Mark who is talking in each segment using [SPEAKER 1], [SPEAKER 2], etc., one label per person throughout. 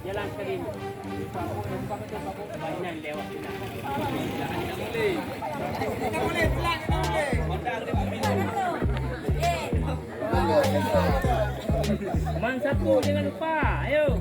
[SPEAKER 1] Jalan sekali. Banyak lewat kita. Boleh pelan. Man satu jangan lupa. Ayo.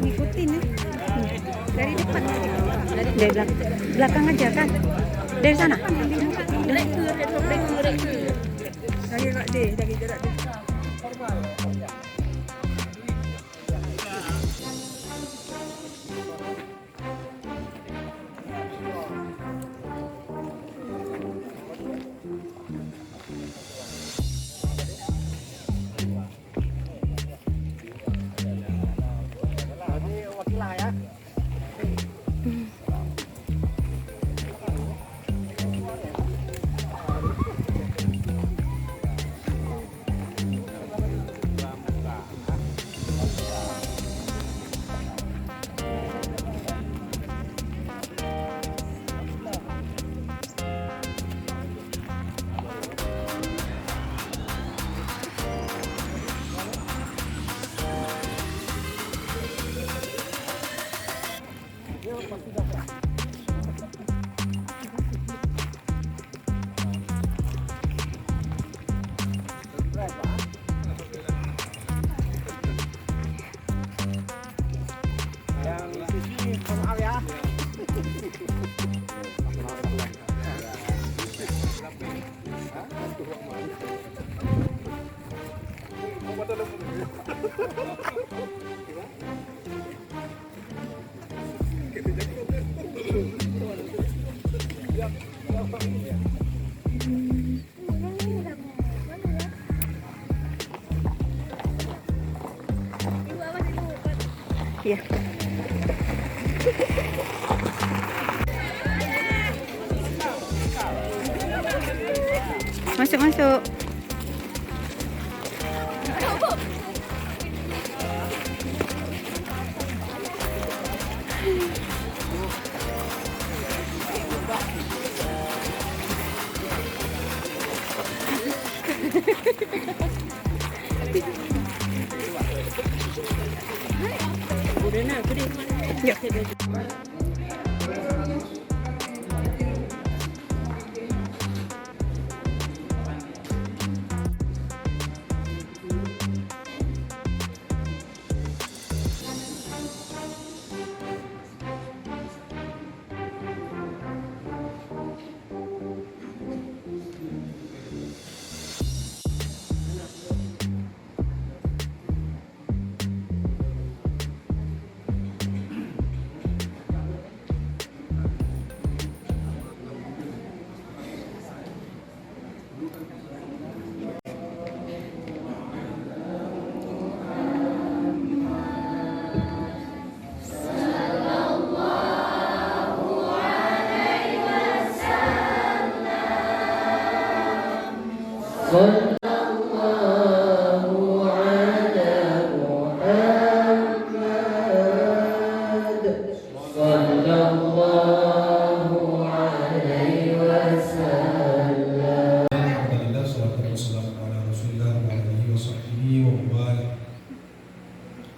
[SPEAKER 2] Ngikutin ya. Dari depan dari belakang aja kan. Dari sana. Dari jarak dia. Iya. Masuk. Ya.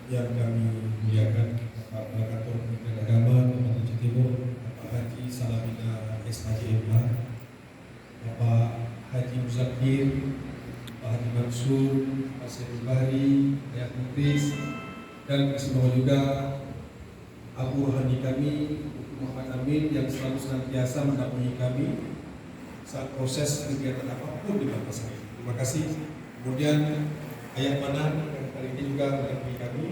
[SPEAKER 3] Yang kami muliakan Bapak Ketua Kementerian Agama Kabupaten Jawa Timur, Bapak Haji Salamina SHMH, Bapak Haji Muzakir, Pak Haji Mansur, Pak Syed Bahri, Ayah Mutris, dan bersama juga Abu Hani kami, Muhammad Amin yang selalu senantiasa mendampingi kami saat proses kegiatan apapun di bangsa ini. Terima kasih. Kemudian Ayah Manan yang kali ini juga mendampingi kami,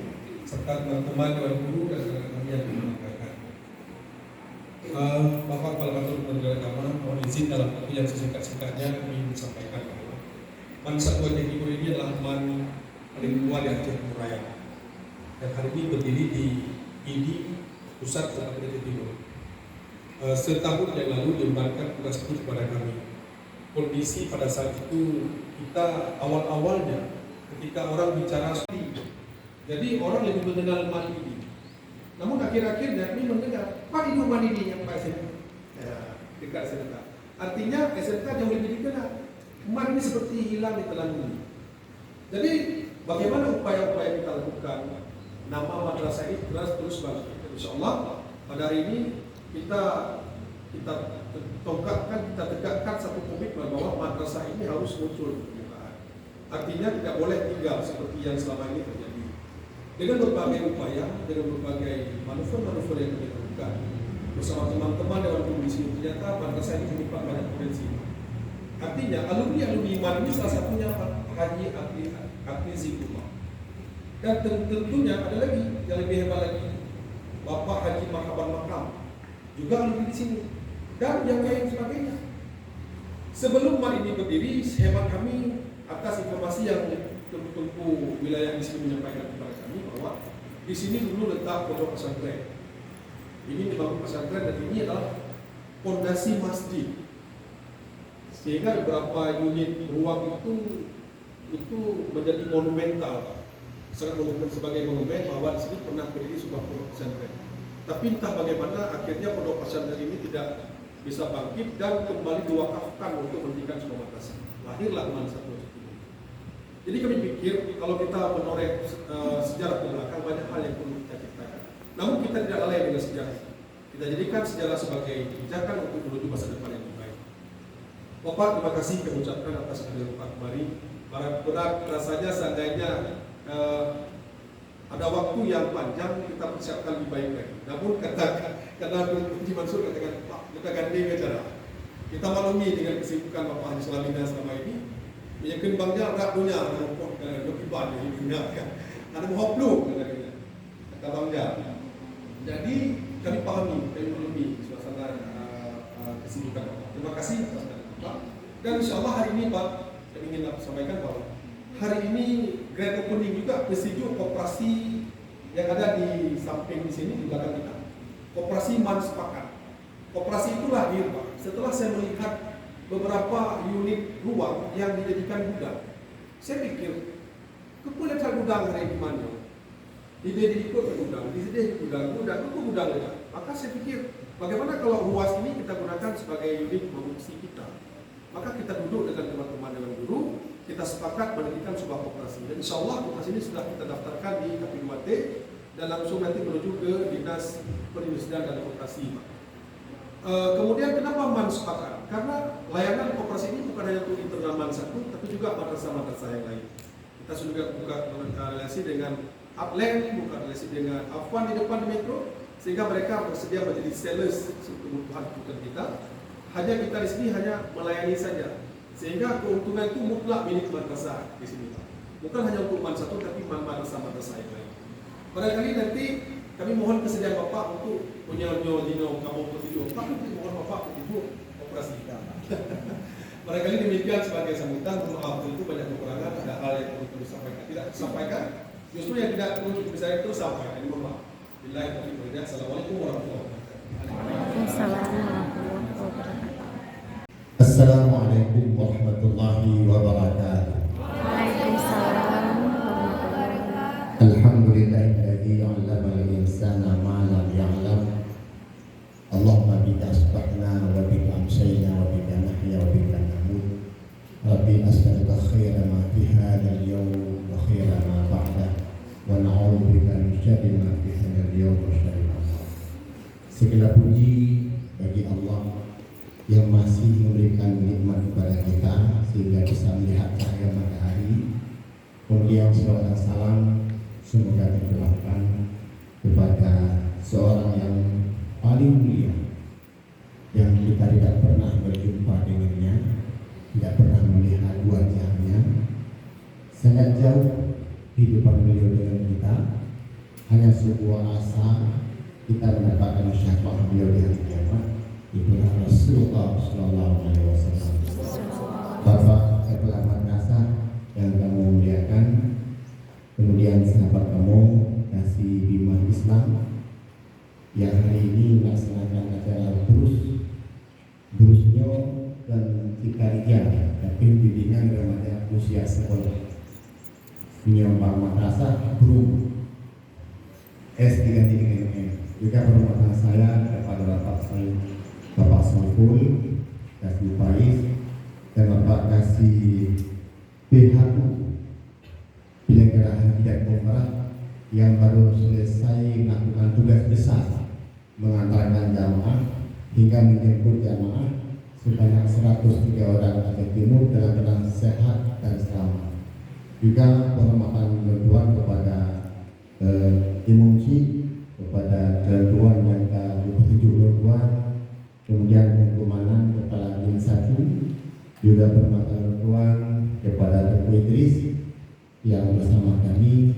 [SPEAKER 3] serta teman-teman Dewan Guru dan teman-teman yang dimanggakan. Bapak Kepala Kantor Kementerian Agama, mohon izin dalam waktu yang sesingkat-singkatnya kami sampaikan bahwa MAN Satwa Aceh Timur ini adalah MAN paling tua di Aceh Timur Raya, dan hari ini berdiri di ID Pusat Kota Aceh Timur. Setahun yang lalu diembankan tugas ini kepada kami. Kondisi pada saat itu kita awal-awalnya ketika orang bicara studi, jadi orang lebih mengenal MAN ini. Namun akhir-akhirnya kami mendengar, Pak ini MAN ini yang Pak SMK dekat SMK. Artinya SMK jauh lebih dikenal. MAN ini seperti hilang di telan bumi. Jadi bagaimana upaya-upaya kita lakukan? Nama madrasah ini terus bangkit. Insyaallah pada hari ini kita tongkatkan, kita tegakkan satu komitmen bahwa madrasah ini harus muncul di permukaan. Artinya tidak boleh tinggal seperti yang selama ini terjadi. Dengan berbagai upaya, dengan berbagai manuver-manuver yang kami lakukan bersama teman-teman Dewan Komisi, ternyata madrasah ini menyimpan banyak potensi. Artinya alumni MAN ini salah satunya Haji Akli Zikrullah. Dan tentunya ada lagi yang lebih hebat lagi, Bapak Haji Marhaban Makam juga alumni di sini, dan yang lain sebagainya. Sebelum MAN ini berdiri, hemat kami atas informasi yang Tempu wilayah di sini menyampaikan kepada kami bahwa di sini dulu letak pondok pesantren. Ini dibangun pesantren dan ini adalah fondasi masjid. Sehingga beberapa unit ruang itu menjadi monumental, sangat monumental sebagai monumen bahwa di sini pernah berdiri sebuah pondok pesantren. Tapi entah bagaimana akhirnya pondok pesantren ini tidak bisa bangkit dan kembali diwakafkan untuk mendirikan sebuah madrasah. Lahirlah MAN Satwa Aceh Timur. Jadi kami pikir kalau kita menoreh sejarah ke belakang, banyak hal yang perlu kita ciptakan. Namun kita tidak lalai dengan sejarah. Kita jadikan sejarah sebagai pijakan untuk menuju masa depan yang lebih baik. Bapak, terima kasih kami ucapkan atas kehadiran Bapak kemari. Berat rasanya seandainya ada waktu yang panjang kita persiapkan lebih baik lagi. Namun karena Haji Mansur katakan, Pak, kita gandeng acara. Kita maklumi dengan kesibukan Bapak Haji Salamina selama ini. Yang kembangnya rak dunia, lebih banyak dunia kan. Ada muhaflu kata bangga. Jadi kami pahami, kami maklumi suasana kesibukan Bapak. Terima kasih atas Bapak. Dan insyaallah hari ini Pak, saya ingin sampaikan bahwa hari ini grand opening juga presidio koperasi yang ada di samping di sini di belakang kita. Koperasi MAN Sepakat. Koperasi itu lahir Pak setelah saya melihat beberapa unit ruang yang dijadikan gudang. Saya pikir, kepulitan gudang hari di mana? Di ikut gudang, di sini gudang itu gudang ya. Maka saya pikir, bagaimana kalau ruas ini kita gunakan sebagai unit produksi kita? Maka kita duduk dengan teman-teman dengan guru, kita sepakat mendirikan sebuah koperasi. Dan insya Allah koperasi ini sudah kita daftarkan di KP2T dan langsung nanti menuju ke Dinas Perindustrian dan Koperasi. Kemudian kenapa MAN Sepakat? Karena layanan koperasi ini bukan hanya untuk internal MAN satu, tapi juga madrasah-madrasah yang lain. Kita sudah buka relasi dengan Upland, buka relasi dengan Afwan di depan di Metro, sehingga mereka bersedia menjadi sellers kebutuhan kita. Hanya kita di sini hanya melayani saja, sehingga keuntungan itu mutlak milik madrasah di sini. Bukan hanya untuk MAN satu, tapi madrasah-madrasah yang lain. Barangkali nanti kami mohon kesediaan Bapak untuk menyelonyo kamu video. Tapi mohon Bapak untuk operasi kita. Barangkali demikian sebagai sambutan. Maaf tentu banyak kekurangan, ada hal yang perlu disampaikan, tidak disampaikan. Justru yang tidak perlu bisa itu sampaikan. Ini mohon maaf. Billahi taufiq wal hidayah. Assalamualaikum warahmatullahi wabarakatuh.
[SPEAKER 4] Assalamualaikum warahmatullahi wabarakatuh. Alhamdulillahilladzi 'allama al-insana ma lam ya'lam. Allahumma bika asbahna wa bika amsayna wa bika nahya wa bika namut. Rabbi as'aluka khaira ma fi hadzal yawm wa khaira ma ba'da wa na'udzu bika min syarri ma fi hadzal yawm wa syarri ma ba'da. Segala puji bagi Allah yang masih memberikan nikmat kepada kita sehingga bisa melihat cahaya matahari. Kemudian salawat dan salam semoga tercurahkan kepada seorang yang paling mulia yang kita tidak pernah berjumpa dengannya, tidak pernah melihat wajahnya, sangat jauh kehidupan beliau dengan kita, hanya sebuah asa kita mendapatkan syafaat beliau di hari kiamat. Itulah Rasulullah Sallallahu Alaihi Wasallam. Bapak Kepala Madrasah yang kamu muliakan, kemudian sahabat kamu kasih Bima Islam yang hari ini melaksanakan acara Brusnyo dan Tikarija, tapi bimbingan remaja usia sekolah. Penyembah madrasah Brum S3 juga permohonan saya kepada Bapak Saiful, kasih Faiz, dan Bapak kasih PHU penyelenggara haji dan umrah yang baru selesai melakukan tugas besar mengantarkan jamaah hingga menjemput jamaah sebanyak 103 orang Aceh Timur dalam keadaan sehat dan selamat. Juga penghormatan bantuan kepada Imumsi, kepada Tuan yang ke-27 Tuan, kemudian Komandan Kepala Din 1, juga penghormatan bantuan kepada Tuan Idris yang bersama kami,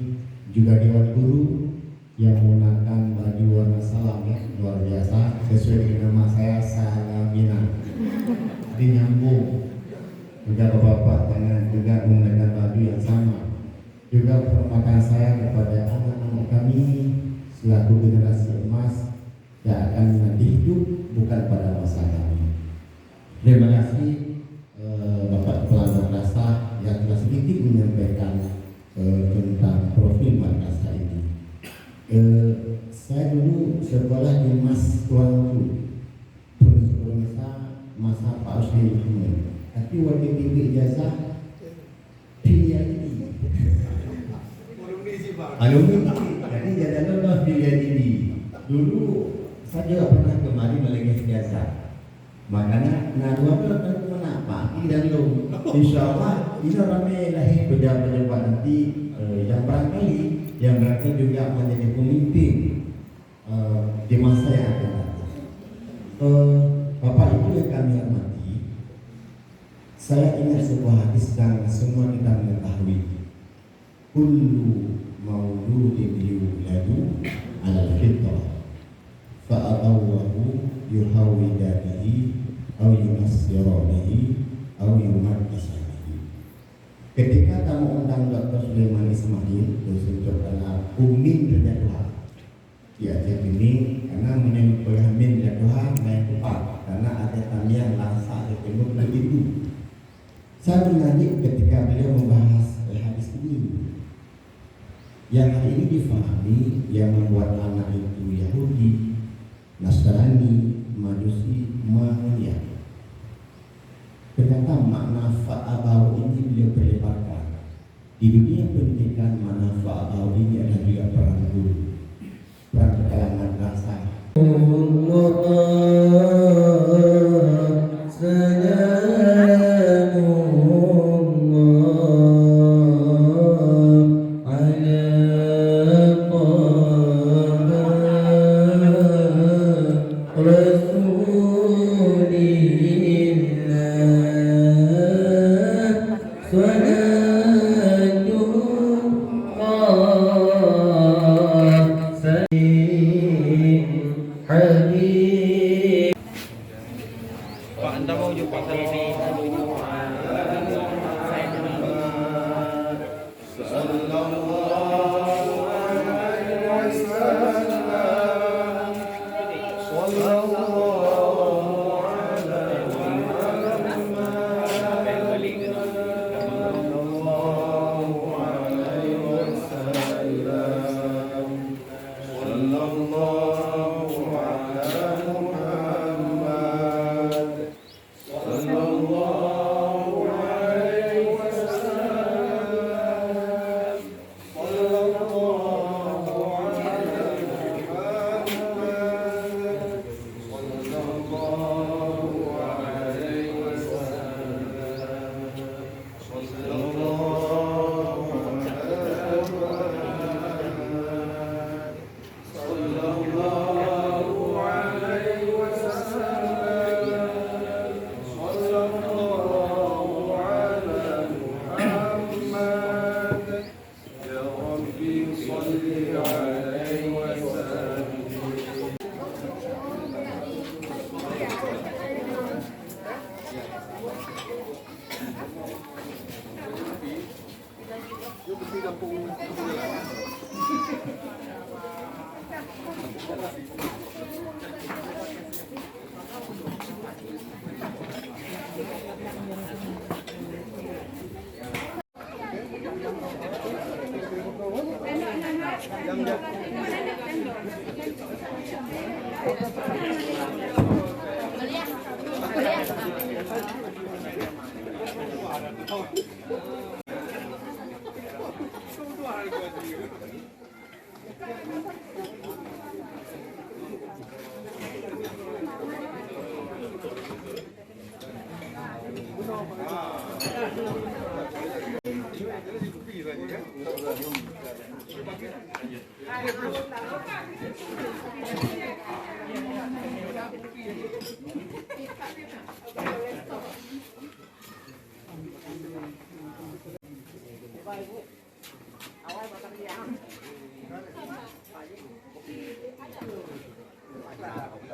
[SPEAKER 4] juga Dewan Guru yang menggunakan baju warna salam ya, luar biasa, sesuai dengan nama saya Salamina. Jadi nyambung. Juga bapak-bapak dengan juga menggunakan baju yang sama. Juga penghormatan saya kepada anak-anak kami selaku generasi emas yang akan nanti hidup bukan pada masa kami. Terima kasih Bapak Kepala Madrasah yang telah sedikit menyampaikan tentang profil madrasah ini. Saya dulu sekolah di Mas Tuanku, masa Pak Usni Muhammad. Tapi waktu itu ijazah PhD. Alumni, jadi jadi lulus PhD. Dulu saya juga pernah kemari melengah ijazah. Makanya nadua itu tentu kenapa? Tidak dulu. Insya Allah ini ramai lahir pejabat-pejabat nanti yang barangkali juga menjadi pemimpin di masa yang akan datang. Bapak Ibu yang kami hormati, saya ingat sebuah hadis yang semua kita mengetahui. Kullu mauludin yuladu ala fitrah fa'abawahu yuhawidanihi aw yunassiranihi aw yumaddisanihi. Ketika kamu undang Dr. Sulaiman Ismail dosen dokter Umin berjatuhan, ya jadi ini karena menyebut Amin berjatuhan naik tepat karena ada tamiang langsa timur begitu. Saya menarik ketika beliau membahas hadis ini yang hari ini difahami yang membuat anak itu Yahudi, Nasrani, Majusi, Maya. Ternyata makna fa'abau ini beliau perlebarkan. Di dunia pendidikan makna fa'abau ini adalah juga peran guru, peran kepala madrasah.
[SPEAKER 1] Pak, anda mau jumpa ini?
[SPEAKER 5] Awal